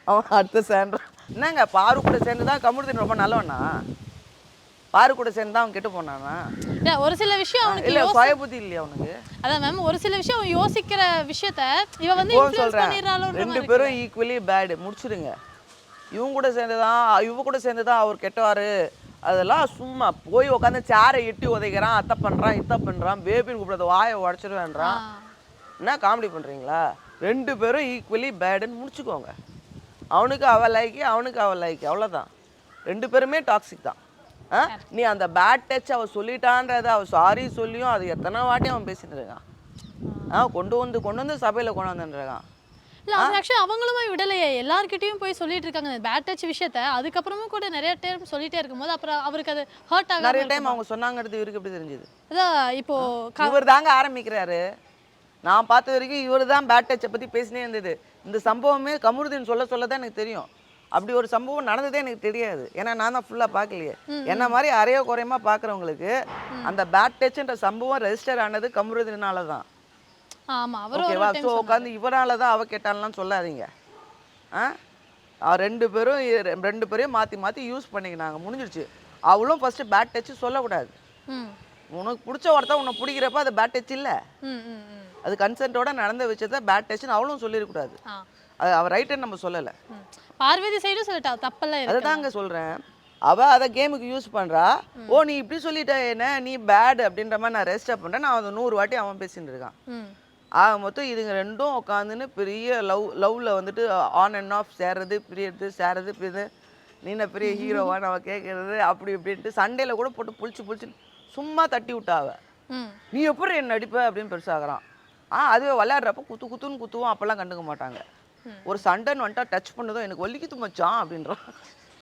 அவன் அடுத்த சேர்றான். என்னங்க பாரு கூட சேர்ந்து தான் கமருதீன் ரொம்ப நல்லவனா? பாரு கூட சேர்ந்து தான் அவன் கெட்டு போனானா? ஒரு சில விஷயம் அவனுக்கு இல்ல சுய புத்தி இல்லையா அவனுக்கு? அதான் மேம் ஒரு சில விஷயம் அவன் யோசிக்கிற விஷயத்த இவ வந்து இப்போ இன்ஃப்ளூயன்ஸ் சொல்றேன் பண்ணிடுறாளோன்ற ரெண்டு மாதிரி பேரும் ஈக்குவலி பேடு முடிச்சிடுங்க. இவங்க கூட சேர்ந்து தான் இவ கூட சேர்ந்து தான் அவர் கெட்டவாரு. அதெல்லாம் சும்மா போய் உட்காந்து சேரை எட்டி உதைக்கிறான், அத்தை பண்றான், இத்தை பண்றான், பேபின்னு கூப்பிடுறது வாயை உடச்சிருவேன்றான். என்ன காமெடி பண்றீங்களா? ரெண்டு பேரும் ஈக்குவலி பேடுன்னு முடிச்சுக்கோங்க. அவனுக்கு அவ லைக்கி, அவனுக்கு அவ லைக்கி, அவ்வளோதான். ரெண்டு பேருமே டாக்ஸிக் தான். நீ அந்த பேட் டச் அவ சொல்லிட்டான்றத அவ சாரி சொல்லியும் அது எத்தனை வாட்டி அவன் பேசிட்டு இருக்கான். கொண்டு வந்து சபையில கொண்டாந்துருக்கான். இல்ல அது ஆக்சுவலி அவங்களுமே விடலையே, எல்லார்கிட்டயும் போய் சொல்லிட்டு இருக்காங்க பேட் டச் விஷயத்த. அதுக்கப்புறமும் கூட நிறைய டைம் சொல்லிட்டே இருக்கும்போது அப்புறம் அவருக்கு அது ஹர்ட் ஆகாம நிறைய டைம் அவங்க சொன்னாங்கிறது இவருக்கு எப்படி தெரிஞ்சது? அதான் இப்போ இவர் தாங்க ஆரம்பிக்கிறாரு. நான் பார்த்த வரைக்கும் இவர் தான் பேட் டச்சை பத்தி பேசினே இருந்தது. இந்த சம்பவமே கமருதீன் சொல்ல தான் எனக்கு தெரியும். அப்படி ஒரு சம்பவம் நடந்ததே எனக்கு தெரியாது. ஏன்னா நான் தான் ஃபுல்லாக பார்க்கலையே. என்ன மாதிரி அரையோ குறையமா பார்க்குறவங்களுக்கு அந்த பேட் டச்ன்ற சம்பவம் ரெஜிஸ்டர் ஆனது கமருதீனால தான். ஆமா அவர் ஓகேவா? ஸோ உட்காந்து இவரால தான் அவ கேட்டாலாம் சொல்லாதீங்க. ரெண்டு பேரையும் மாற்றி யூஸ் பண்ணிக்கினாங்க, முடிஞ்சிருச்சு. அவளும் ஃபர்ஸ்ட் பேட் டச் சொல்லக்கூடாது. உனக்கு பிடிச்ச ஒருத்தன் உன்னை பிடிக்கிறப்ப அது பேட் டச் இல்லை. அது கன்சென்ட்டோட நடந்த விஷயத்த பேட் டச்னு அவளும் சொல்லிடக்கூடாது. அது அவ ரைட்டுன்னு நம்ம சொல்லலை. பார்வதி சைடும் சொல்லிட்டா தப்பெல்லாம் அதுதாங்க சொல்கிறேன். அவ அதை கேமுக்கு யூஸ் பண்ணுறா. நீ இப்படி சொல்லிட்ட என்ன நீ பேட் அப்படின்ற மாதிரி நான் ரெஜிஸ்டர் பண்ணுறேன். நான் அதை 100 வாட்டி அவன் பேசிட்டு இருக்கான். மொத்தம் இதுங்க ரெண்டும் உட்காந்துன்னு பெரிய லவ்வில் வந்துட்டு ஆன் அண்ட் ஆஃப் சேர்றது பிரியறது நீ என்ன பெரிய ஹீரோவான்னு அவள் கேட்கறது அப்படி இப்படின்ட்டு சண்டையில் கூட போட்டு புளிச்சு சும்மா தட்டி விட்டாவ. நீ எப்படி என்ன நடிப்ப அப்படின்னு பெருசாகிறான். அதுவே விளையாடுறப்ப குத்துன்னு குத்துவோம், அப்போல்லாம் கண்டுக்க மாட்டாங்க. ஒரு சண்டைன்னு வந்துட்டா டச் பண்ணதும் எனக்கு வலிக்குது மச்சான் அப்படின்றான்.